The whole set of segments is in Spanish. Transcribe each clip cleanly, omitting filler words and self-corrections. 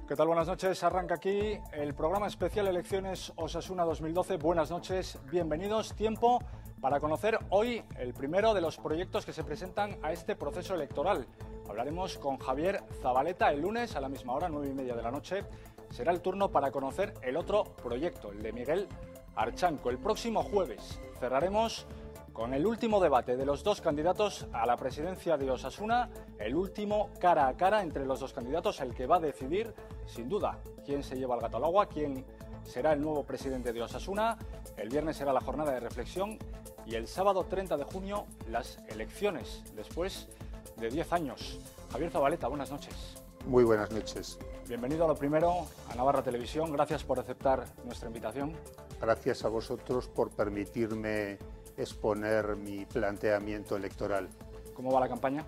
¿Qué tal? Buenas noches. Arranca aquí el programa especial Elecciones Osasuna 2012. Buenas noches, bienvenidos. Tiempo para conocer hoy el primero de los proyectos que se presentan a este proceso electoral. Hablaremos con Javier Zabaleta el lunes a la misma hora, 9:30 de la noche. Será el turno para conocer el otro proyecto, el de Miguel Archanco. El próximo jueves cerraremos con el último debate de los dos candidatos a la presidencia de Osasuna, el último cara a cara entre los dos candidatos, el que va a decidir, sin duda, quién se lleva el gato al agua, quién será el nuevo presidente de Osasuna. El viernes será la jornada de reflexión y el sábado 30 de junio las elecciones, después de 10 años. Javier Zabaleta, buenas noches. Muy buenas noches. Bienvenido a lo primero a Navarra Televisión. Gracias por aceptar nuestra invitación. Gracias a vosotros por permitirme exponer mi planteamiento electoral. ¿Cómo va la campaña?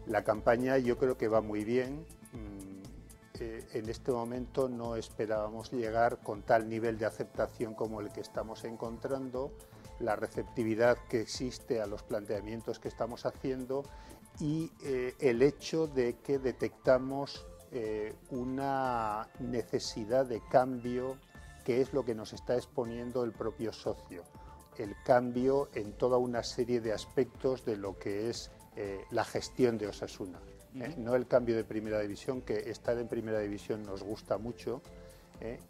La campaña yo creo que va muy bien. En este momento no esperábamos llegar con tal nivel de aceptación como el que estamos encontrando, la receptividad que existe a los planteamientos que estamos haciendo y el hecho de que detectamos una necesidad de cambio que es lo que nos está exponiendo el propio socio. El cambio en toda una serie de aspectos de lo que es la gestión de Osasuna. No el cambio de primera división, que estar en primera división nos gusta mucho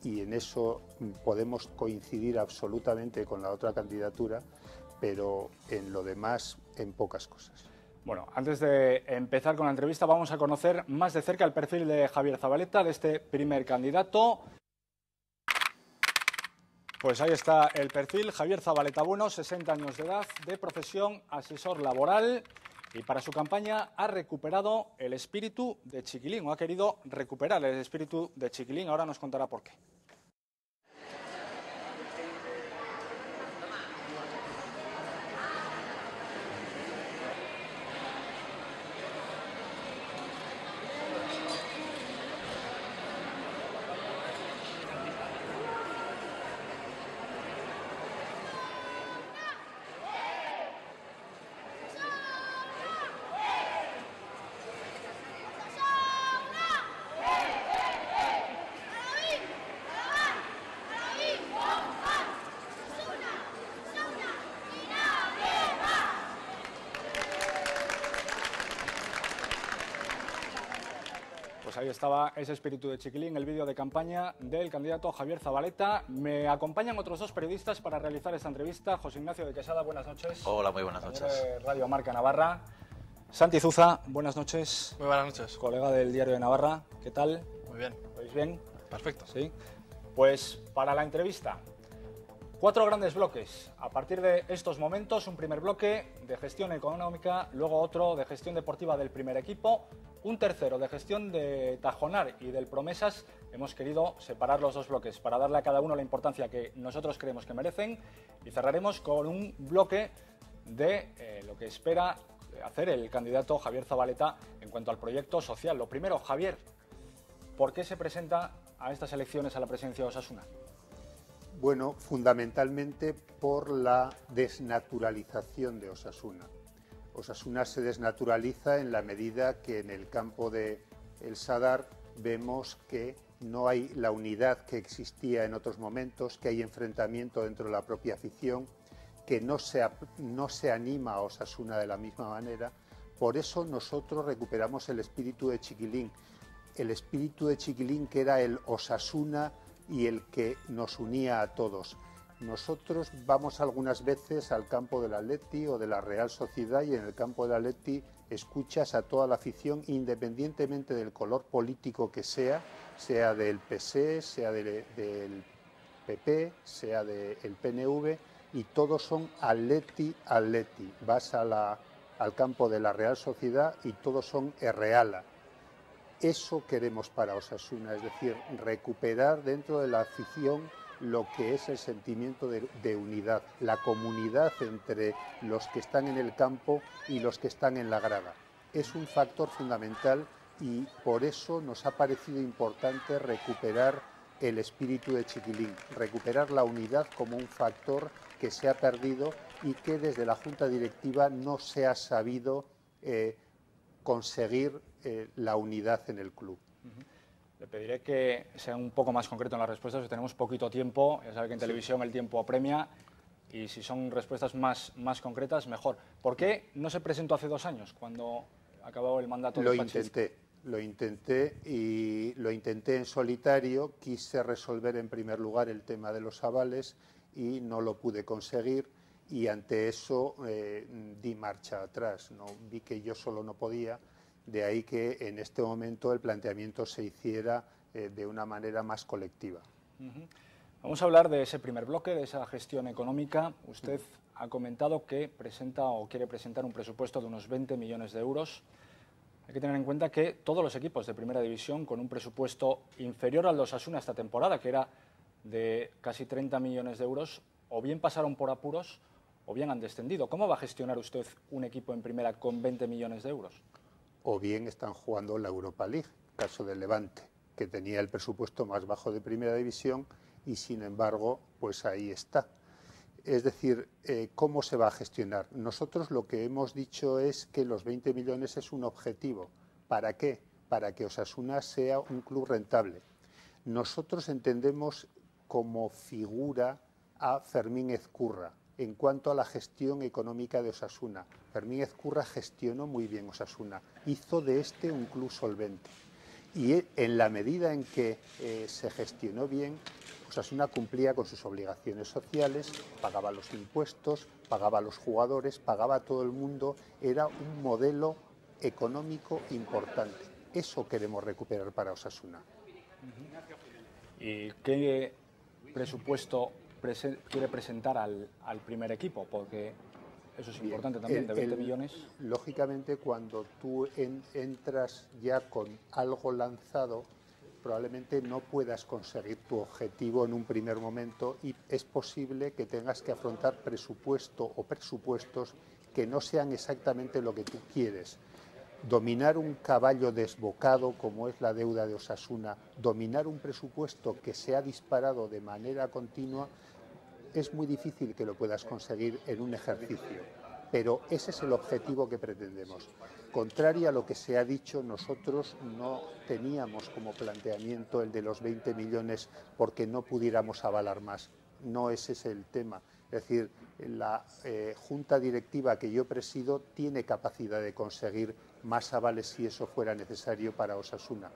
y en eso podemos coincidir absolutamente con la otra candidatura, pero en lo demás en pocas cosas. Bueno, antes de empezar con la entrevista vamos a conocer más de cerca el perfil de Javier Zabaleta, de este primer candidato. Pues ahí está el perfil, Javier Zabaleta Bueno, 60 años de edad, de profesión asesor laboral y para su campaña ha recuperado el espíritu de Chiquilín, o ha querido recuperar el espíritu de Chiquilín, ahora nos contará por qué. Pues ahí estaba ese espíritu de Chiquilín, el vídeo de campaña del candidato Javier Zabaleta. Me acompañan otros dos periodistas para realizar esta entrevista. José Ignacio de Quesada, buenas noches. Hola, muy buenas noches. De Radio Marca Navarra. Santi Zuza, buenas noches. Muy buenas noches. Colega del Diario de Navarra, ¿qué tal? Muy bien. ¿Veis bien? Perfecto. Sí. Pues para la entrevista, 4 grandes bloques. A partir de estos momentos, un primer bloque de gestión económica, luego otro de gestión deportiva del primer equipo, un tercero de gestión de Tajonar y del Promesas. Hemos querido separar los dos bloques para darle a cada uno la importancia que nosotros creemos que merecen y cerraremos con un bloque de lo que espera hacer el candidato Javier Zabaleta en cuanto al proyecto social. Lo primero, Javier, ¿por qué se presenta a estas elecciones a la presidencia de Osasuna? Bueno, fundamentalmente por la desnaturalización de Osasuna. Osasuna se desnaturaliza en la medida que en el campo de El Sadar vemos que no hay la unidad que existía en otros momentos, que hay enfrentamiento dentro de la propia afición, que no se anima a Osasuna de la misma manera. Por eso nosotros recuperamos el espíritu de Chiquilín, que era el Osasuna y el que nos unía a todos. Nosotros vamos algunas veces al campo del Atleti o de la Real Sociedad y en el campo del Atleti escuchas a toda la afición independientemente del color político que sea del PSE, sea del PP, sea del PNV y todos son Atleti. Vas al campo de la Real Sociedad y todos son Erreala. Eso queremos para Osasuna, es decir, recuperar dentro de la afición lo que es el sentimiento de unidad, la comunidad entre los que están en el campo y los que están en la grada. Es un factor fundamental y por eso nos ha parecido importante recuperar el espíritu de Chiquilín, recuperar la unidad como un factor que se ha perdido y que desde la Junta Directiva no se ha sabido conseguir la unidad en el club. Le pediré que sea un poco más concreto en las respuestas, porque tenemos poquito tiempo. Ya sabe que en televisión el tiempo apremia y si son respuestas más concretas, mejor. ¿Por qué no se presentó hace 2 años, cuando acabó el mandato de Patxi? Lo intenté y lo intenté en solitario. Quise resolver en primer lugar el tema de los avales y no lo pude conseguir. Y ante eso di marcha atrás, ¿no? Vi que yo solo no podía, de ahí que en este momento el planteamiento se hiciera de una manera más colectiva. Vamos a hablar de ese primer bloque, de esa gestión económica. Usted ha comentado que presenta o quiere presentar un presupuesto de unos 20 millones de euros. Hay que tener en cuenta que todos los equipos de Primera División, con un presupuesto inferior al de Osasuna esta temporada, que era de casi 30 millones de euros, o bien pasaron por apuros o bien han descendido. ¿Cómo va a gestionar usted un equipo en Primera con 20 millones de euros? O bien están jugando la Europa League, caso del Levante, que tenía el presupuesto más bajo de Primera División y sin embargo, pues ahí está. Es decir, ¿cómo se va a gestionar? Nosotros lo que hemos dicho es que los 20 millones es un objetivo. ¿Para qué? Para que Osasuna sea un club rentable. Nosotros entendemos como figura a Fermín Ezcurra en cuanto a la gestión económica de Osasuna. Fermín Ezcurra gestionó muy bien Osasuna, hizo de este un club solvente. Y en la medida en que se gestionó bien, Osasuna cumplía con sus obligaciones sociales, pagaba los impuestos, pagaba a los jugadores, pagaba a todo el mundo, era un modelo económico importante. Eso queremos recuperar para Osasuna. ¿Y qué presupuesto quiere presentar al primer equipo? Porque eso es importante también, de 20 millones. Lógicamente, cuando tú entras ya con algo lanzado, probablemente no puedas conseguir tu objetivo en un primer momento y es posible que tengas que afrontar presupuesto o presupuestos que no sean exactamente lo que tú quieres. Dominar un caballo desbocado como es la deuda de Osasuna, dominar un presupuesto que se ha disparado de manera continua, es muy difícil que lo puedas conseguir en un ejercicio, pero ese es el objetivo que pretendemos. Contrario a lo que se ha dicho, nosotros no teníamos como planteamiento el de los 20 millones porque no pudiéramos avalar más. No ese es el tema. Es decir, la junta directiva que yo presido tiene capacidad de conseguir más avales si eso fuera necesario para Osasuna.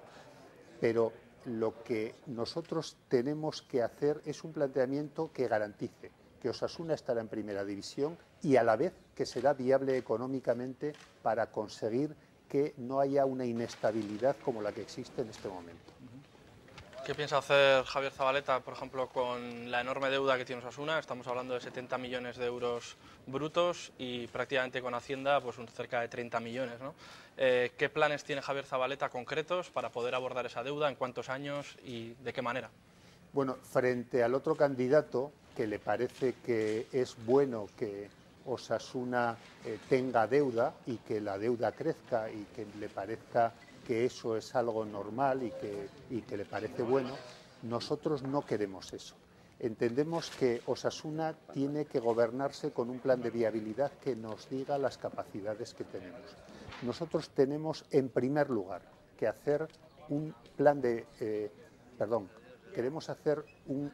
Pero lo que nosotros tenemos que hacer es un planteamiento que garantice que Osasuna estará en Primera División y a la vez que será viable económicamente para conseguir que no haya una inestabilidad como la que existe en este momento. ¿Qué piensa hacer Javier Zabaleta, por ejemplo, con la enorme deuda que tiene Osasuna? Estamos hablando de 70 millones de euros brutos y prácticamente con Hacienda pues cerca de 30 millones, ¿no? ¿Qué planes tiene Javier Zabaleta concretos para poder abordar esa deuda? ¿En cuántos años y de qué manera? Bueno, frente al otro candidato, que le parece que es bueno que Osasuna tenga deuda y que la deuda crezca y que le parezca que eso es algo normal y que le parece bueno, nosotros no queremos eso. Entendemos que Osasuna tiene que gobernarse con un plan de viabilidad que nos diga las capacidades que tenemos. Nosotros tenemos, en primer lugar, que hacer un plan de... queremos hacer un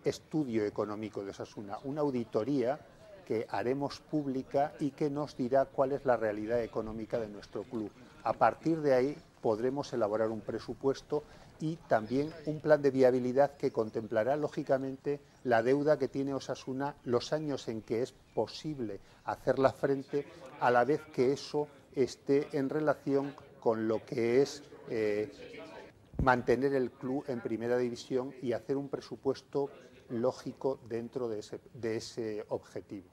estudio económico de Osasuna, una auditoría que haremos pública y que nos dirá cuál es la realidad económica de nuestro club. A partir de ahí podremos elaborar un presupuesto y también un plan de viabilidad que contemplará, lógicamente, la deuda que tiene Osasuna, los años en que es posible hacerla frente, a la vez que eso esté en relación con lo que es mantener el club en Primera División y hacer un presupuesto lógico dentro de ese objetivo.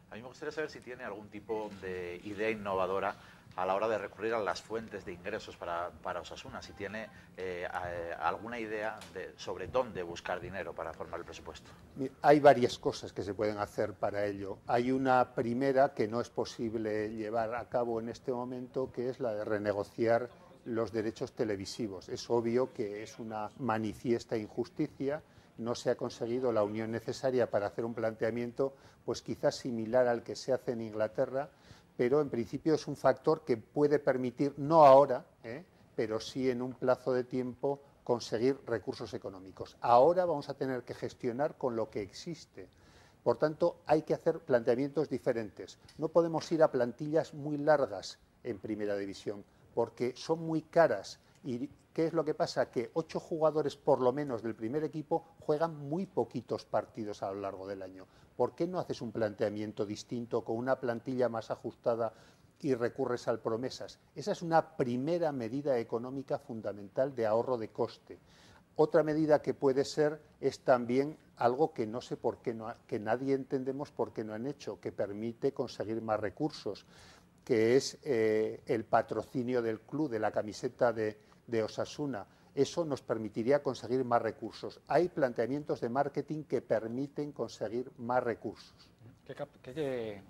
A mí me gustaría saber si tiene algún tipo de idea innovadora a la hora de recurrir a las fuentes de ingresos para Osasuna, si tiene alguna idea sobre dónde buscar dinero para formar el presupuesto. Hay varias cosas que se pueden hacer para ello. Hay una primera que no es posible llevar a cabo en este momento, que es la de renegociar los derechos televisivos. Es obvio que es una manifiesta injusticia. No se ha conseguido la unión necesaria para hacer un planteamiento, pues quizás similar al que se hace en Inglaterra, pero en principio es un factor que puede permitir, no ahora, pero sí en un plazo de tiempo conseguir recursos económicos. Ahora vamos a tener que gestionar con lo que existe. Por tanto, hay que hacer planteamientos diferentes. No podemos ir a plantillas muy largas en primera división, porque son muy caras. ¿Y qué es lo que pasa? Que 8 jugadores por lo menos del primer equipo juegan muy poquitos partidos a lo largo del año. ¿Por qué no haces un planteamiento distinto, con una plantilla más ajustada y recurres al promesas? Esa es una primera medida económica fundamental de ahorro de coste. Otra medida que puede ser es también algo que no sé por qué que nadie entendemos por qué no han hecho, que permite conseguir más recursos, que es el patrocinio del club, de la camiseta de Osasuna. Eso nos permitiría conseguir más recursos. Hay planteamientos de marketing que permiten conseguir más recursos. ¿Qué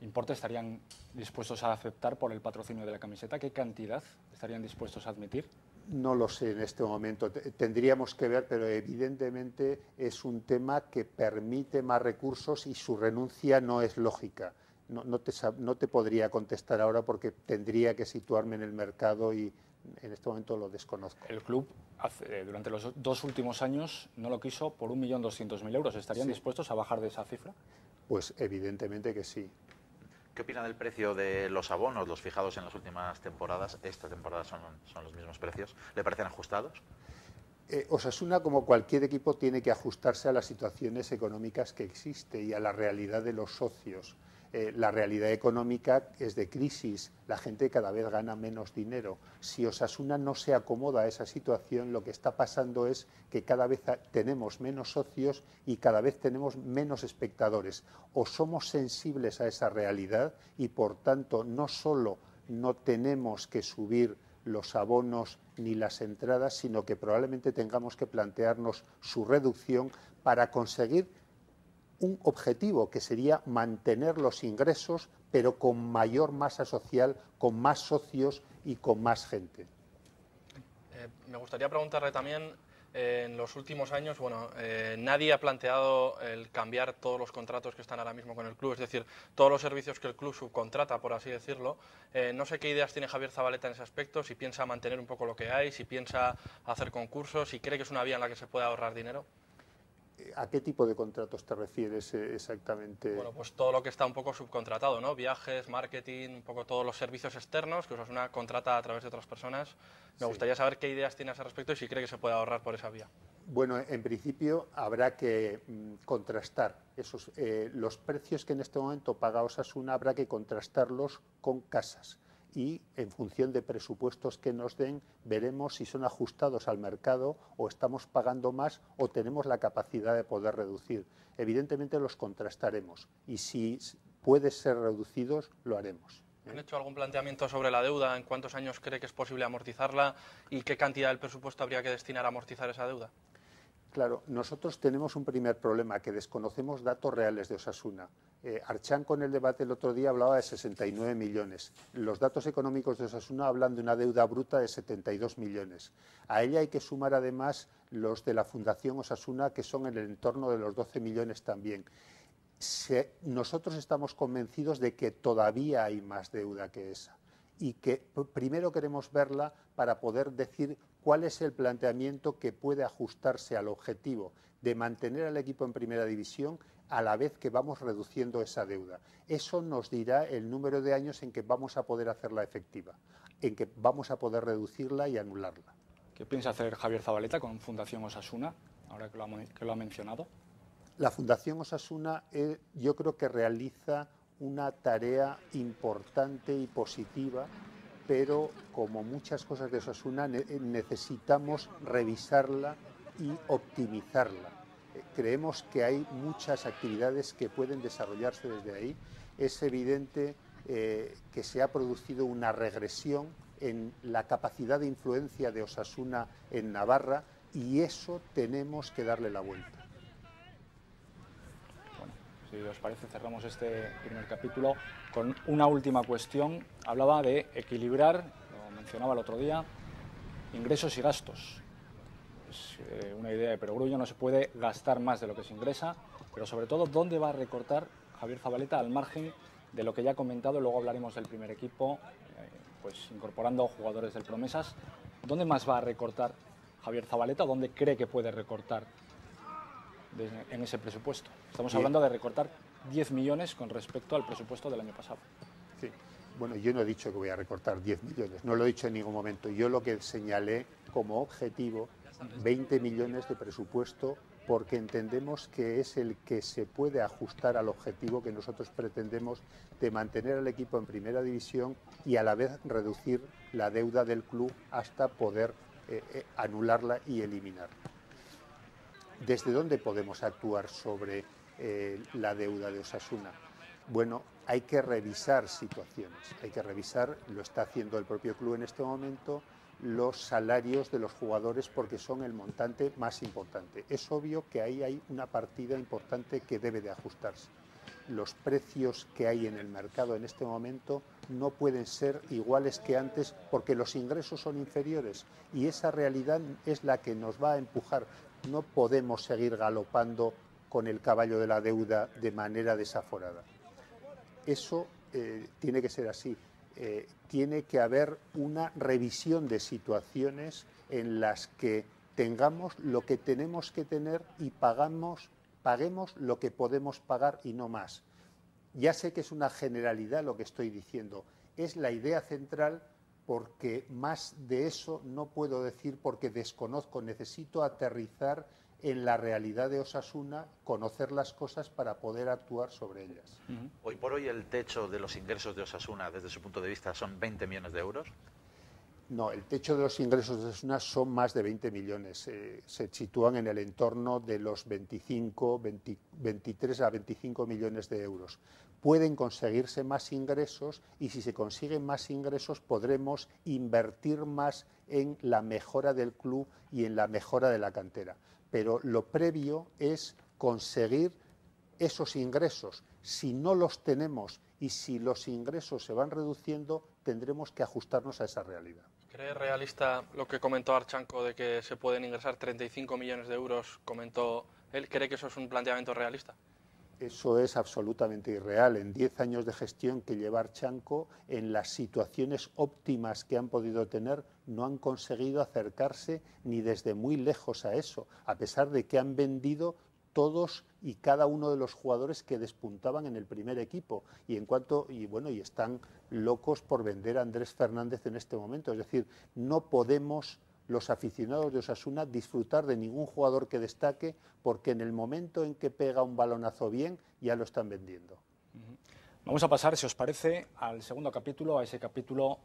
importe estarían dispuestos a aceptar por el patrocinio de la camiseta? ¿Qué cantidad estarían dispuestos a admitir? No lo sé en este momento, tendríamos que ver, pero evidentemente es un tema que permite más recursos y su renuncia no es lógica. No te podría contestar ahora porque tendría que situarme en el mercado y en este momento lo desconozco. El club durante los 2 últimos años no lo quiso por 1.200.000 euros. ¿Estarían dispuestos a bajar de esa cifra? Pues evidentemente que sí. ¿Qué opina del precio de los abonos, los fijados en las últimas temporadas? Esta temporada son los mismos precios. ¿Le parecen ajustados? Osasuna, como cualquier equipo, tiene que ajustarse a las situaciones económicas que existe y a la realidad de los socios. La realidad económica es de crisis, la gente cada vez gana menos dinero. Si Osasuna no se acomoda a esa situación, lo que está pasando es que cada vez tenemos menos socios y cada vez tenemos menos espectadores. O somos sensibles a esa realidad y, por tanto, no solo no tenemos que subir los abonos ni las entradas, sino que probablemente tengamos que plantearnos su reducción para conseguir un objetivo que sería mantener los ingresos, pero con mayor masa social, con más socios y con más gente. Me gustaría preguntarle también, en los últimos años, nadie ha planteado el cambiar todos los contratos que están ahora mismo con el club, es decir, todos los servicios que el club subcontrata, por así decirlo. No sé qué ideas tiene Javier Zabaleta en ese aspecto, si piensa mantener un poco lo que hay, si piensa hacer concursos, si cree que es una vía en la que se puede ahorrar dinero. ¿A qué tipo de contratos te refieres exactamente? Bueno, pues todo lo que está un poco subcontratado, ¿no? Viajes, marketing, un poco todos los servicios externos que Osasuna contrata a través de otras personas. Me gustaría saber qué ideas tiene a ese respecto y si cree que se puede ahorrar por esa vía. Bueno, en principio habrá que contrastar los precios que en este momento paga Osasuna, habrá que contrastarlos con casas. Y en función de presupuestos que nos den, veremos si son ajustados al mercado o estamos pagando más o tenemos la capacidad de poder reducir. Evidentemente los contrastaremos y si puede ser reducidos, lo haremos. ¿Han hecho algún planteamiento sobre la deuda? ¿En cuántos años cree que es posible amortizarla? ¿Y qué cantidad del presupuesto habría que destinar a amortizar esa deuda? Claro, nosotros tenemos un primer problema, que desconocemos datos reales de Osasuna. Archán, con el debate el otro día, hablaba de 69 millones. Los datos económicos de Osasuna hablan de una deuda bruta de 72 millones. A ella hay que sumar además los de la Fundación Osasuna, que son en el entorno de los 12 millones también. Nosotros estamos convencidos de que todavía hay más deuda que esa y que primero queremos verla para poder decir cuál es el planteamiento que puede ajustarse al objetivo de mantener al equipo en primera división a la vez que vamos reduciendo esa deuda. Eso nos dirá el número de años en que vamos a poder hacerla efectiva, en que vamos a poder reducirla y anularla. ¿Qué piensa hacer Javier Zabaleta con Fundación Osasuna, ahora que lo ha mencionado? La Fundación Osasuna yo creo que realiza una tarea importante y positiva, pero como muchas cosas de Osasuna necesitamos revisarla y optimizarla. Creemos que hay muchas actividades que pueden desarrollarse desde ahí. Es evidente que se ha producido una regresión en la capacidad de influencia de Osasuna en Navarra y eso tenemos que darle la vuelta. Si os parece, cerramos este primer capítulo con una última cuestión. Hablaba de equilibrar, lo mencionaba el otro día, ingresos y gastos. Es una idea de perogrullo, no se puede gastar más de lo que se ingresa, pero sobre todo, ¿dónde va a recortar Javier Zabaleta al margen de lo que ya ha comentado? Luego hablaremos del primer equipo, pues incorporando jugadores del Promesas. ¿Dónde más va a recortar Javier Zabaleta? ¿Dónde cree que puede recortar en ese presupuesto? Estamos hablando de recortar 10 millones con respecto al presupuesto del año pasado. Sí. Bueno, yo no he dicho que voy a recortar 10 millones, no lo he dicho en ningún momento. Yo lo que señalé como objetivo, 20 millones de presupuesto, porque entendemos que es el que se puede ajustar al objetivo que nosotros pretendemos de mantener al equipo en primera división y a la vez reducir la deuda del club hasta poder anularla y eliminarla. ¿Desde dónde podemos actuar sobre la deuda de Osasuna? Bueno, hay que revisar situaciones, hay que revisar, lo está haciendo el propio club en este momento, los salarios de los jugadores porque son el montante más importante. Es obvio que ahí hay una partida importante que debe de ajustarse. Los precios que hay en el mercado en este momento no pueden ser iguales que antes porque los ingresos son inferiores y esa realidad es la que nos va a empujar. No podemos seguir galopando con el caballo de la deuda de manera desaforada. Eso tiene que ser así. Tiene que haber una revisión de situaciones en las que tengamos lo que tenemos que tener y paguemos lo que podemos pagar y no más. Ya sé que es una generalidad lo que estoy diciendo, es la idea central porque más de eso no puedo decir porque desconozco, necesito aterrizar en la realidad de Osasuna, conocer las cosas para poder actuar sobre ellas. Hoy por hoy el techo de los ingresos de Osasuna, desde su punto de vista, son 20 millones de euros. No, el techo de los ingresos de Osasuna son más de 20 millones. Se sitúan en el entorno de los 23 a 25 millones de euros. Pueden conseguirse más ingresos y si se consiguen más ingresos podremos invertir más en la mejora del club y en la mejora de la cantera. Pero lo previo es conseguir esos ingresos. Si no los tenemos y si los ingresos se van reduciendo, tendremos que ajustarnos a esa realidad. ¿Cree realista lo que comentó Archanco de que se pueden ingresar 35 millones de euros? Comentó él. ¿Cree que eso es un planteamiento realista? Eso es absolutamente irreal. En 10 años de gestión que lleva Archanco, en las situaciones óptimas que han podido tener, no han conseguido acercarse ni desde muy lejos a eso, a pesar de que han vendido todos y cada uno de los jugadores que despuntaban en el primer equipo y están locos por vender a Andrés Fernández en este momento. Es decir, no podemos los aficionados de Osasuna disfrutar de ningún jugador que destaque porque en el momento en que pega un balonazo bien ya lo están vendiendo. Vamos a pasar, si os parece, al segundo capítulo, a ese capítulo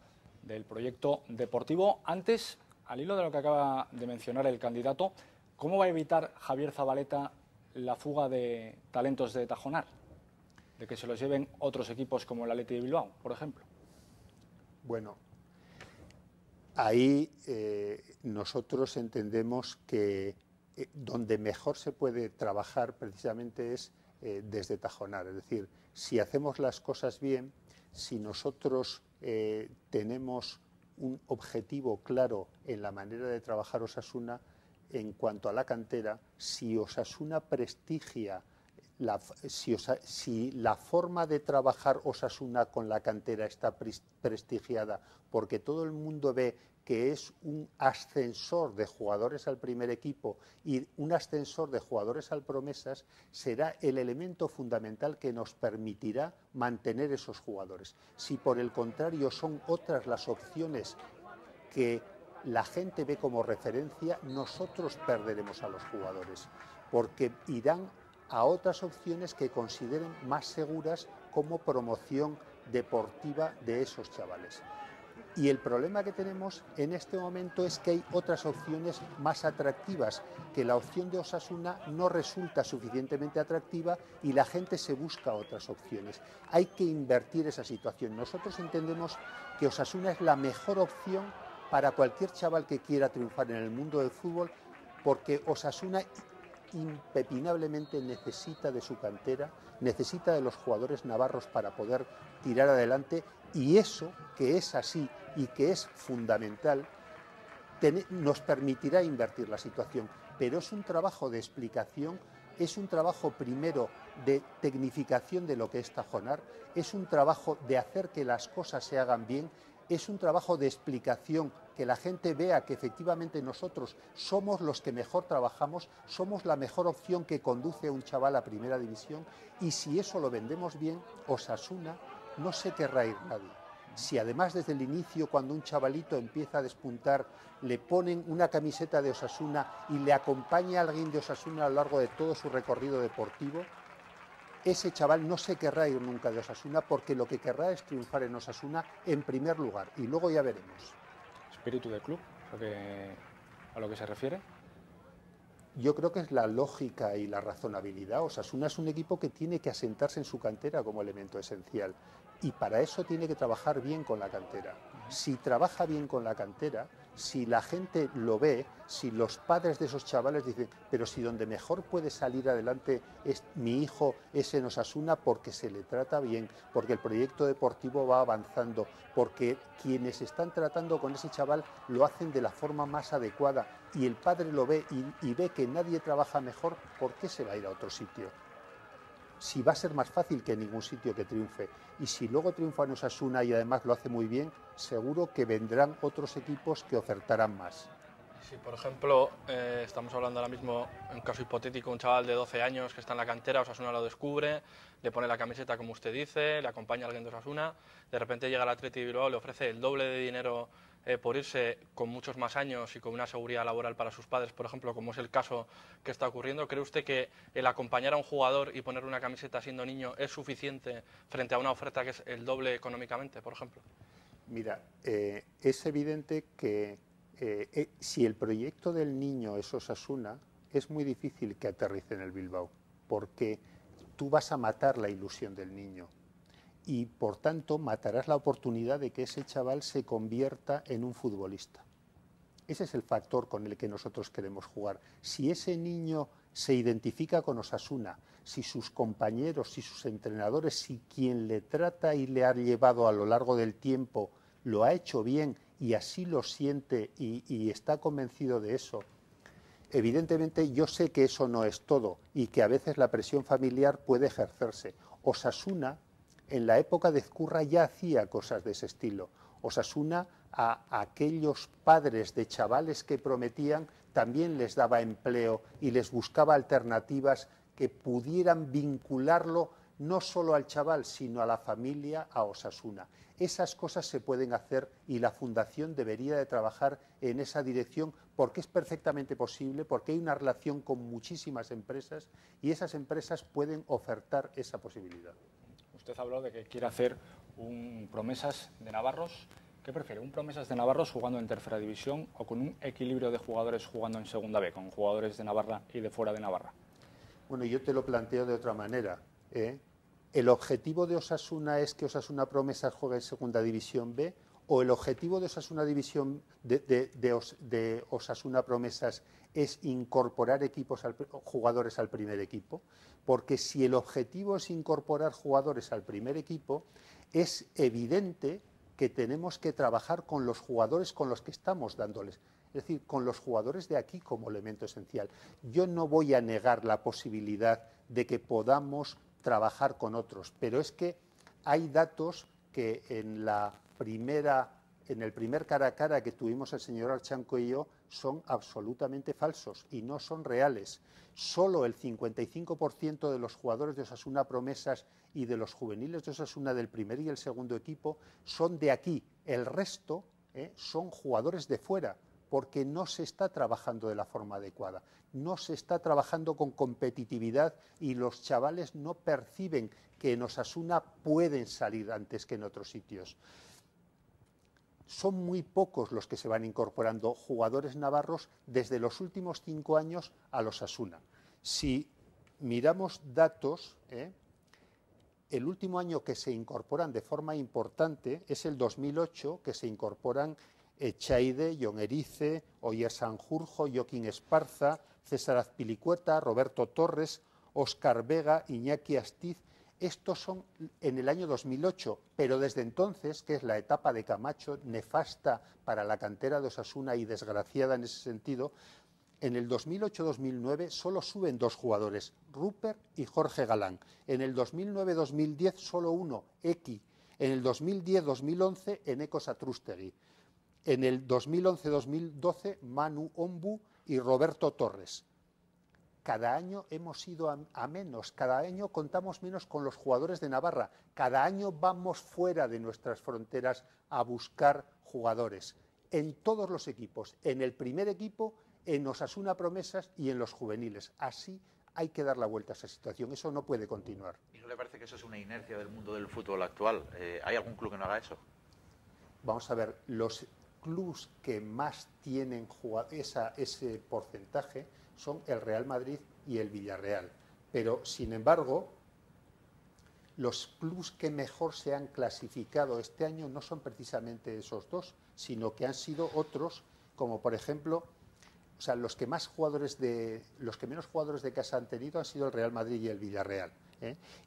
del proyecto deportivo. Antes, al hilo de lo que acaba de mencionar el candidato, ¿cómo va a evitar Javier Zabaleta la fuga de talentos de Tajonar? De que se los lleven otros equipos como el Athletic de Bilbao, por ejemplo. Bueno, ahí nosotros entendemos que donde mejor se puede trabajar precisamente es desde Tajonar. Es decir, si hacemos las cosas bien, si nosotros tenemos un objetivo claro en la manera de trabajar Osasuna, en cuanto a la cantera, si Osasuna prestigia, si la forma de trabajar Osasuna con la cantera está prestigiada porque todo el mundo ve que es un ascensor de jugadores al primer equipo y un ascensor de jugadores al Promesas, será el elemento fundamental que nos permitirá mantener esos jugadores. Si por el contrario son otras las opciones que la gente ve como referencia, nosotros perderemos a los jugadores, porque irán a otras opciones que consideren más seguras como promoción deportiva de esos chavales. Y el problema que tenemos en este momento es que hay otras opciones más atractivas, que la opción de Osasuna no resulta suficientemente atractiva y la gente se busca otras opciones. Hay que invertir esa situación. Nosotros entendemos que Osasuna es la mejor opción para cualquier chaval que quiera triunfar en el mundo del fútbol, porque Osasuna impepinablemente necesita de su cantera, necesita de los jugadores navarros para poder tirar adelante, y eso, que es así y que es fundamental, nos permitirá invertir la situación. Pero es un trabajo de explicación, es un trabajo primero de tecnificación de lo que es Tajonar, es un trabajo de hacer que las cosas se hagan bien. es un trabajo de explicación, que la gente vea que efectivamente nosotros somos los que mejor trabajamos, somos la mejor opción que conduce a un chaval a primera división, y si eso lo vendemos bien, Osasuna no se querrá ir nadie. Si además desde el inicio, cuando un chavalito empieza a despuntar, le ponen una camiseta de Osasuna y le acompaña a alguien de Osasuna a lo largo de todo su recorrido deportivo, ese chaval no se querrá ir nunca de Osasuna, porque lo que querrá es triunfar en Osasuna en primer lugar, y luego ya veremos. ¿Espíritu de club, a lo que se refiere? Yo creo que es la lógica y la razonabilidad. Osasuna es un equipo que tiene que asentarse en su cantera como elemento esencial, y para eso tiene que trabajar bien con la cantera. Si trabaja bien con la cantera, si la gente lo ve, si los padres de esos chavales dicen, pero si donde mejor puede salir adelante es mi hijo, es en Osasuna, porque se le trata bien, porque el proyecto deportivo va avanzando, porque quienes están tratando con ese chaval lo hacen de la forma más adecuada, y el padre lo ve y ve que nadie trabaja mejor, ¿por qué se va a ir a otro sitio? Si va a ser más fácil que en ningún sitio que triunfe, y si luego triunfa en Osasuna y además lo hace muy bien, seguro que vendrán otros equipos que ofertarán más. Si, por ejemplo, estamos hablando ahora mismo, en un caso hipotético, un chaval de 12 años que está en la cantera, Osasuna lo descubre, le pone la camiseta como usted dice, le acompaña a alguien de Osasuna, de repente llega al Athletic de Bilbao, le ofrece el doble de dinero por irse con muchos más años y con una seguridad laboral para sus padres, por ejemplo, como es el caso que está ocurriendo. ¿Cree usted que el acompañar a un jugador y ponerle una camiseta siendo niño es suficiente frente a una oferta que es el doble económicamente, por ejemplo? Mira, es evidente que si el proyecto del niño es Osasuna, es muy difícil que aterrice en el Bilbao, porque tú vas a matar la ilusión del niño y, por tanto, matarás la oportunidad de que ese chaval se convierta en un futbolista. Ese es el factor con el que nosotros queremos jugar. Si ese niño se identifica con Osasuna, si sus compañeros, si sus entrenadores, si quien le trata y le ha llevado a lo largo del tiempo lo ha hecho bien y así lo siente y está convencido de eso, evidentemente yo sé que eso no es todo y que a veces la presión familiar puede ejercerse. Osasuna, en la época de Ezcurra, ya hacía cosas de ese estilo. Osasuna, a aquellos padres de chavales que prometían, también les daba empleo y les buscaba alternativas que pudieran vincularlo no solo al chaval, sino a la familia, a Osasuna. Esas cosas se pueden hacer y la Fundación debería de trabajar en esa dirección, porque es perfectamente posible, porque hay una relación con muchísimas empresas y esas empresas pueden ofertar esa posibilidad. Usted habló de que quiere hacer un promesas de navarros. ¿Qué prefiere, un promesas de navarros jugando en tercera división o con un equilibrio de jugadores jugando en segunda B, con jugadores de Navarra y de fuera de Navarra? Bueno, yo te lo planteo de otra manera, ¿El objetivo de Osasuna es que Osasuna Promesas juegue en segunda división B, o el objetivo de Osasuna división de Osasuna Promesas es incorporar jugadores al primer equipo? Porque si el objetivo es incorporar jugadores al primer equipo, es evidente que tenemos que trabajar con los jugadores con los que estamos dándoles, es decir, con los jugadores de aquí como elemento esencial. Yo no voy a negar la posibilidad de que podamos trabajar con otros, pero es que hay datos que en el primer cara a cara que tuvimos el señor Archanco y yo son absolutamente falsos y no son reales. Solo el 55% de los jugadores de Osasuna Promesas y de los juveniles de Osasuna del primer y el segundo equipo son de aquí. El resto son jugadores de fuera, porque no se está trabajando de la forma adecuada, no se está trabajando con competitividad y los chavales no perciben que en Osasuna pueden salir antes que en otros sitios. Son muy pocos los que se van incorporando jugadores navarros desde los últimos 5 años a los Osasuna. Si miramos datos, el último año que se incorporan de forma importante es el 2008, que se incorporan Echaide, Jon Erice, Oyer Sanjurjo, Joaquín Esparza, César Azpilicueta, Roberto Torres, Óscar Vega, Iñaki Astiz. Estos son en el año 2008, pero desde entonces, que es la etapa de Camacho, nefasta para la cantera de Osasuna y desgraciada en ese sentido, en el 2008-2009 solo suben 2 jugadores, Rupert y Jorge Galán. En el 2009-2010 solo uno, Eki. En el 2010-2011, Eneko Satrústegui. En el 2011-2012, Manu Ombu y Roberto Torres. Cada año hemos ido a menos, cada año contamos menos con los jugadores de Navarra, cada año vamos fuera de nuestras fronteras a buscar jugadores. En todos los equipos, en el primer equipo, en Osasuna Promesas y en los juveniles. Así hay que dar la vuelta a esa situación, eso no puede continuar. ¿Y no le parece que eso es una inercia del mundo del fútbol actual? ¿Hay algún club que no haga eso? Vamos a ver, los clubes que más tienen ese porcentaje son el Real Madrid y el Villarreal. Pero, sin embargo, los clubes que mejor se han clasificado este año no son precisamente esos dos, sino que han sido otros, como por ejemplo, o sea, los que menos jugadores de casa han tenido han sido el Real Madrid y el Villarreal.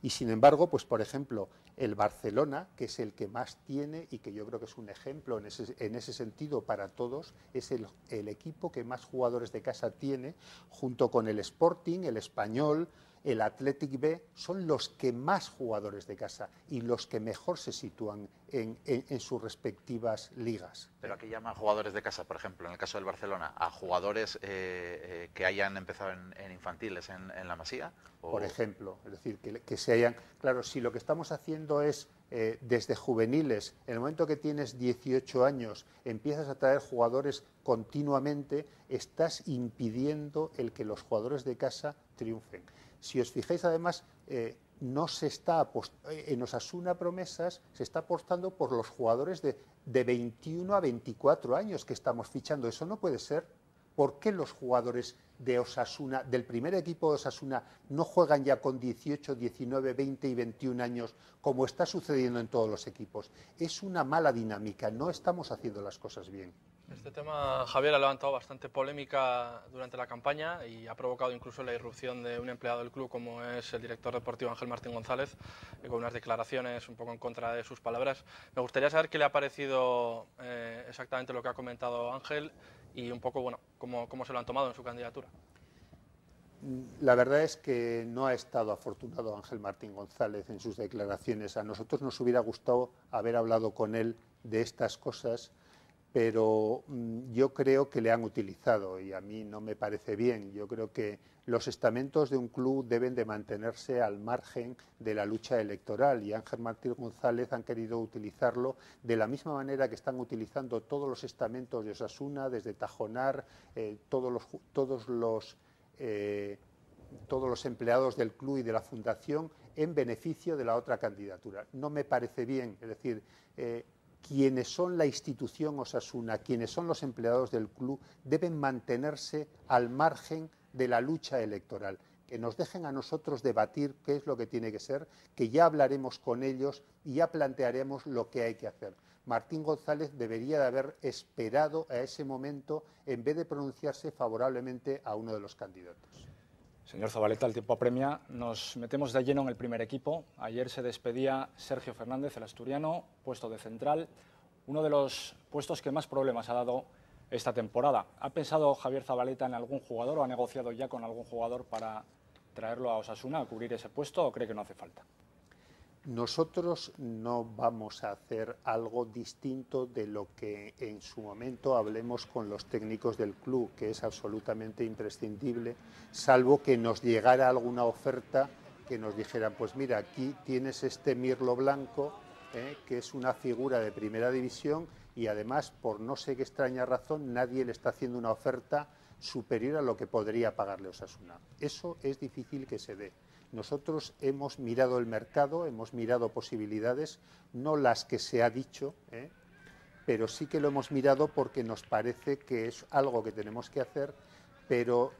Y sin embargo, pues por ejemplo, el Barcelona, que es el que más tiene y que yo creo que es un ejemplo en ese sentido para todos, es el equipo que más jugadores de casa tiene, junto con el Sporting, el Español, el Athletic B, son los que más jugadores de casa y los que mejor se sitúan en sus respectivas ligas. ¿Pero aquí llaman jugadores de casa, por ejemplo, en el caso del Barcelona, a jugadores que hayan empezado en infantiles en la Masía? ¿O? Por ejemplo, es decir, que se hayan... Claro, si lo que estamos haciendo es desde juveniles, en el momento que tienes 18 años, empiezas a traer jugadores continuamente, estás impidiendo el que los jugadores de casa triunfen. Si os fijáis, además, no se está en Osasuna Promesas se está apostando por los jugadores de 21 a 24 años que estamos fichando. Eso no puede ser. ¿Por qué los jugadores de Osasuna, del primer equipo de Osasuna, no juegan ya con 18, 19, 20 y 21 años como está sucediendo en todos los equipos? Es una mala dinámica, no estamos haciendo las cosas bien. Este tema, Javier, ha levantado bastante polémica durante la campaña y ha provocado incluso la irrupción de un empleado del club como es el director deportivo Ángel Martín González, con unas declaraciones un poco en contra de sus palabras. Me gustaría saber qué le ha parecido exactamente lo que ha comentado Ángel y un poco, bueno, cómo se lo han tomado en su candidatura. La verdad es que no ha estado afortunado Ángel Martín González en sus declaraciones. A nosotros nos hubiera gustado haber hablado con él de estas cosas, pero yo creo que le han utilizado y a mí no me parece bien. Yo creo que los estamentos de un club deben de mantenerse al margen de la lucha electoral y Ángel Martín González han querido utilizarlo de la misma manera que están utilizando todos los estamentos de Osasuna, desde Tajonar, todos los empleados del club y de la fundación en beneficio de la otra candidatura. No me parece bien, es decir, quienes son la institución Osasuna, quienes son los empleados del club, deben mantenerse al margen de la lucha electoral. Que nos dejen a nosotros debatir qué es lo que tiene que ser, que ya hablaremos con ellos y ya plantearemos lo que hay que hacer. Martín González debería de haber esperado a ese momento en vez de pronunciarse favorablemente a uno de los candidatos. Señor Zabaleta, el tiempo apremia. Nos metemos de lleno en el primer equipo. Ayer se despedía Sergio Fernández, el asturiano, puesto de central, uno de los puestos que más problemas ha dado esta temporada. ¿Ha pensado Javier Zabaleta en algún jugador o ha negociado ya con algún jugador para traerlo a Osasuna a cubrir ese puesto o cree que no hace falta? Nosotros no vamos a hacer algo distinto de lo que en su momento hablemos con los técnicos del club, que es absolutamente imprescindible, salvo que nos llegara alguna oferta que nos dijeran, pues mira, aquí tienes este Mirlo Blanco, que es una figura de primera división y además, por no sé qué extraña razón, nadie le está haciendo una oferta superior a lo que podría pagarle Osasuna. Eso es difícil que se dé. Nosotros hemos mirado el mercado, hemos mirado posibilidades, no las que se ha dicho, pero sí que lo hemos mirado porque nos parece que es algo que tenemos que hacer, pero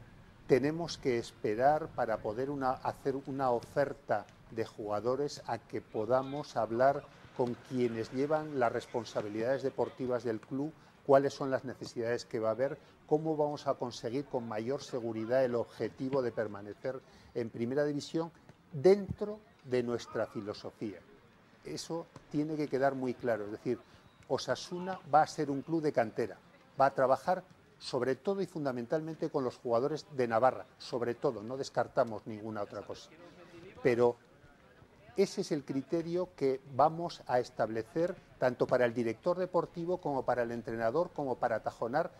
tenemos que esperar para poder hacer una oferta de jugadores a que podamos hablar con quienes llevan las responsabilidades deportivas del club, cuáles son las necesidades que va a haber, cómo vamos a conseguir con mayor seguridad el objetivo de permanecer en primera división dentro de nuestra filosofía. Eso tiene que quedar muy claro, es decir, Osasuna va a ser un club de cantera, va a trabajar sobre todo y fundamentalmente con los jugadores de Navarra, sobre todo, no descartamos ninguna otra cosa, pero ese es el criterio que vamos a establecer tanto para el director deportivo como para el entrenador, como para Tajonar,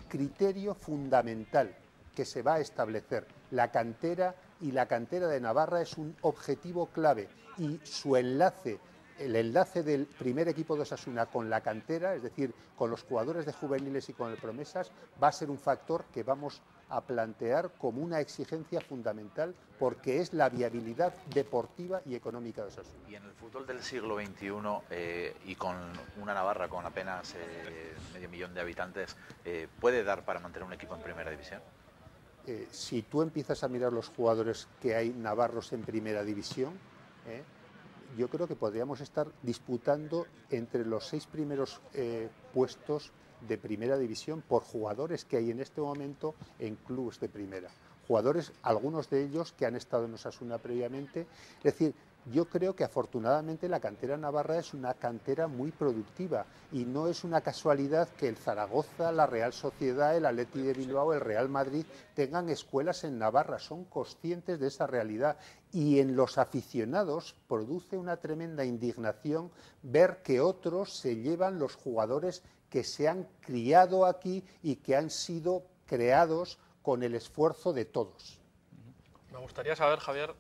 criterio fundamental que se va a establecer. La cantera y la cantera de Navarra es un objetivo clave y su enlace, el enlace del primer equipo de Osasuna con la cantera, es decir, con los jugadores de juveniles y con el Promesas, va a ser un factor que vamos a plantear como una exigencia fundamental porque es la viabilidad deportiva y económica de Osasuna. Y en el fútbol del siglo XXI y con una Navarra con apenas medio millón de habitantes, ¿puede dar para mantener un equipo en primera división? Si tú empiezas a mirar los jugadores que hay navarros en primera división, yo creo que podríamos estar disputando entre los 6 primeros puestos de primera división por jugadores que hay en este momento en clubes de primera. Jugadores, algunos de ellos que han estado en Osasuna previamente. Es decir, yo creo que afortunadamente la cantera navarra es una cantera muy productiva y no es una casualidad que el Zaragoza, la Real Sociedad, el Athletic de Bilbao, el Real Madrid tengan escuelas en Navarra, son conscientes de esa realidad y en los aficionados produce una tremenda indignación ver que otros se llevan los jugadores que se han criado aquí y que han sido creados con el esfuerzo de todos. Me gustaría saber, Javier,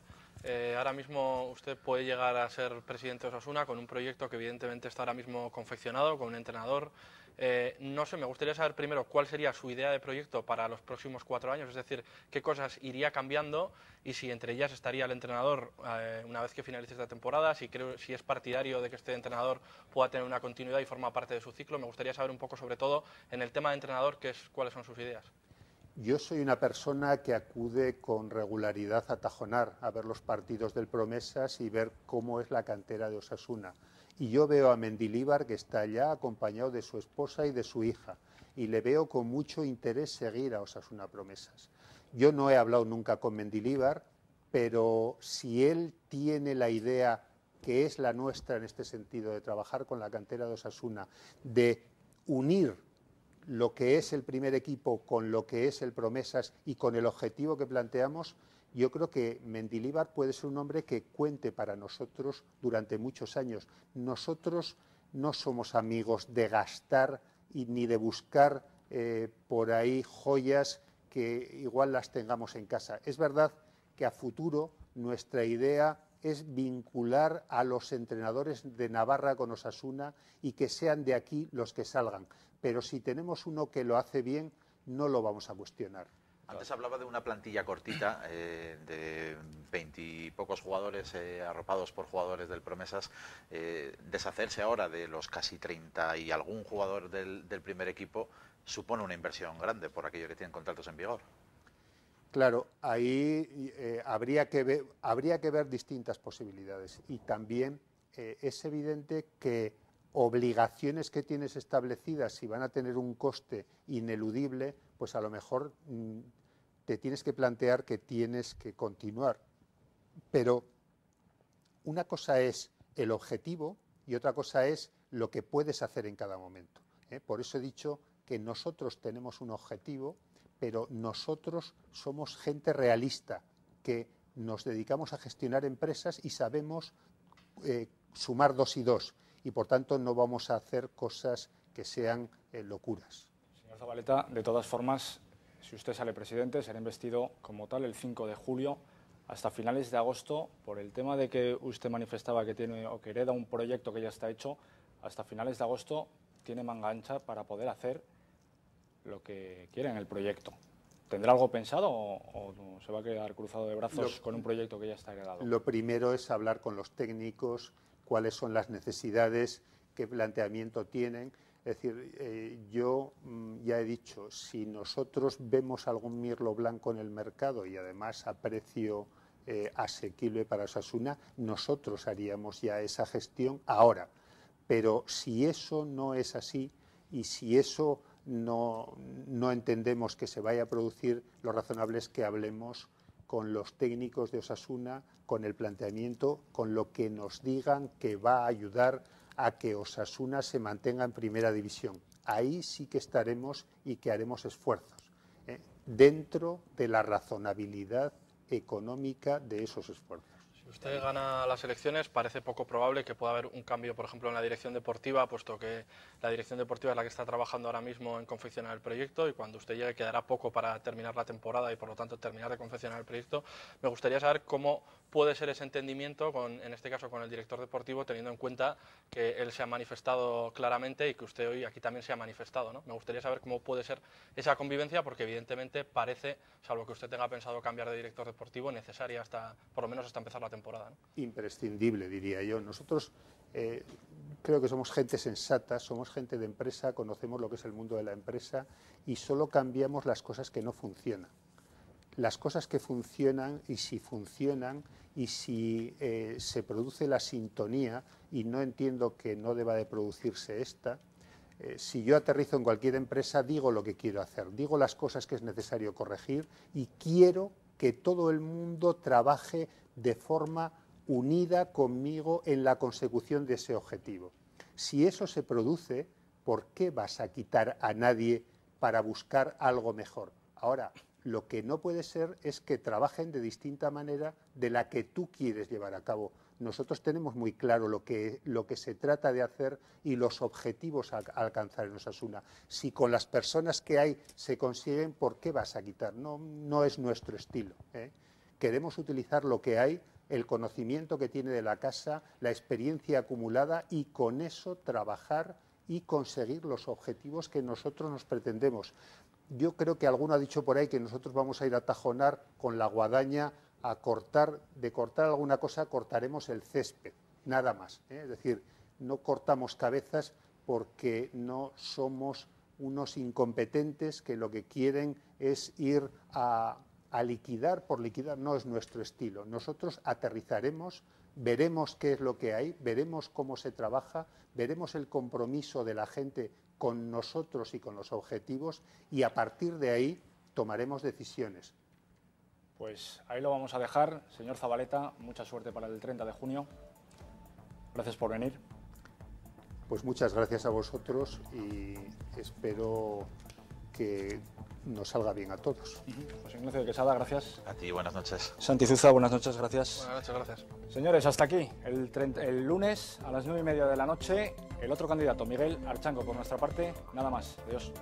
ahora mismo usted puede llegar a ser presidente de Osasuna con un proyecto que evidentemente está ahora mismo confeccionado, con un entrenador. No sé, me gustaría saber primero cuál sería su idea de proyecto para los próximos 4 años, es decir, qué cosas iría cambiando y si entre ellas estaría el entrenador una vez que finalice esta temporada, si es partidario de que este entrenador pueda tener una continuidad y forma parte de su ciclo. Me gustaría saber un poco, sobre todo, en el tema de entrenador, cuáles son sus ideas. Yo soy una persona que acude con regularidad a Tajonar, a ver los partidos del Promesas y ver cómo es la cantera de Osasuna. Y yo veo a Mendilibar, que está allá acompañado de su esposa y de su hija, y le veo con mucho interés seguir a Osasuna Promesas. Yo no he hablado nunca con Mendilibar, pero si él tiene la idea, que es la nuestra en este sentido, de trabajar con la cantera de Osasuna, de unir lo que es el primer equipo con lo que es el Promesas y con el objetivo que planteamos, yo creo que Mendilibar puede ser un hombre que cuente para nosotros durante muchos años. Nosotros no somos amigos de gastar ni de buscar por ahí joyas que igual las tengamos en casa. Es verdad que a futuro nuestra idea es vincular a los entrenadores de Navarra con Osasuna y que sean de aquí los que salgan. Pero si tenemos uno que lo hace bien, no lo vamos a cuestionar. Antes hablaba de una plantilla cortita, de 20 y pocos jugadores arropados por jugadores del Promesas. Deshacerse ahora de los casi 30 y algún jugador del primer equipo supone una inversión grande por aquello que tienen contratos en vigor. Claro, ahí habría que ver distintas posibilidades y también es evidente que obligaciones que tienes establecidas, si van a tener un coste ineludible, pues a lo mejor te tienes que plantear que tienes que continuar. Pero una cosa es el objetivo y otra cosa es lo que puedes hacer en cada momento. Por eso he dicho que nosotros tenemos un objetivo, pero nosotros somos gente realista, que nos dedicamos a gestionar empresas y sabemos sumar 2 y 2, y por tanto no vamos a hacer cosas que sean locuras. Señor Zabaleta, de todas formas, si usted sale presidente, será investido como tal el 5 de julio hasta finales de agosto, por el tema de que usted manifestaba que tiene o que hereda un proyecto que ya está hecho. Hasta finales de agosto tiene manga ancha para poder hacer lo que quiere en el proyecto. ¿Tendrá algo pensado o se va a quedar cruzado de brazos con un proyecto que ya está heredado? Lo primero es hablar con los técnicos, cuáles son las necesidades, qué planteamiento tienen. Es decir, yo ya he dicho, si nosotros vemos algún mirlo blanco en el mercado y además a precio asequible para Osasuna, nosotros haríamos ya esa gestión ahora. Pero si eso no es así y si eso no entendemos que se vaya a producir, lo razonable es que hablemos con los técnicos de Osasuna, con el planteamiento, con lo que nos digan que va a ayudar a que Osasuna se mantenga en primera división. Ahí sí que estaremos y que haremos esfuerzos, dentro de la razonabilidad económica de esos esfuerzos. Si usted gana las elecciones, parece poco probable que pueda haber un cambio, por ejemplo, en la dirección deportiva, puesto que la dirección deportiva es la que está trabajando ahora mismo en confeccionar el proyecto y cuando usted llegue quedará poco para terminar la temporada y, por lo tanto, terminar de confeccionar el proyecto. Me gustaría saber cómo puede ser ese entendimiento, en este caso con el director deportivo, teniendo en cuenta que él se ha manifestado claramente y que usted hoy aquí también se ha manifestado, ¿no? Me gustaría saber cómo puede ser esa convivencia, porque evidentemente parece, salvo que usted tenga pensado cambiar de director deportivo, necesaria hasta, por lo menos hasta empezar la temporada, ¿no? Imprescindible, diría yo. Nosotros creo que somos gente sensata, somos gente de empresa, conocemos lo que es el mundo de la empresa y solo cambiamos las cosas que no funcionan. Las cosas que funcionan y si se produce la sintonía, y no entiendo que no deba de producirse esta, si yo aterrizo en cualquier empresa digo lo que quiero hacer, digo las cosas que es necesario corregir y quiero que todo el mundo trabaje de forma unida conmigo en la consecución de ese objetivo. Si eso se produce, ¿por qué vas a quitar a nadie para buscar algo mejor? Ahora, lo que no puede ser es que trabajen de distinta manera de la que tú quieres llevar a cabo. Nosotros tenemos muy claro lo que se trata de hacer y los objetivos a alcanzar en Osasuna. Si con las personas que hay se consiguen, ¿por qué vas a quitar? No es nuestro estilo, ¿eh? Queremos utilizar lo que hay, el conocimiento que tiene de la casa, la experiencia acumulada y con eso trabajar y conseguir los objetivos que nosotros nos pretendemos. Yo creo que alguno ha dicho por ahí que nosotros vamos a ir a tajonar con la guadaña a cortar, de cortar alguna cosa cortaremos el césped, nada más, ¿eh? Es decir, no cortamos cabezas porque no somos unos incompetentes que lo que quieren es ir a liquidar por liquidar, no es nuestro estilo. Nosotros aterrizaremos, veremos qué es lo que hay, veremos cómo se trabaja, veremos el compromiso de la gente con nosotros y con los objetivos y a partir de ahí tomaremos decisiones. Pues ahí lo vamos a dejar. Señor Zabaleta, mucha suerte para el 30 de junio. Gracias por venir. Pues muchas gracias a vosotros y espero que nos salga bien a todos. José Ignacio de Quesada, gracias. A ti, buenas noches. Santi Zuza, buenas noches, gracias. Buenas noches, gracias. Señores, hasta aquí. El lunes a las 9:30 de la noche, el otro candidato, Miguel Archango, por nuestra parte. Nada más. Adiós.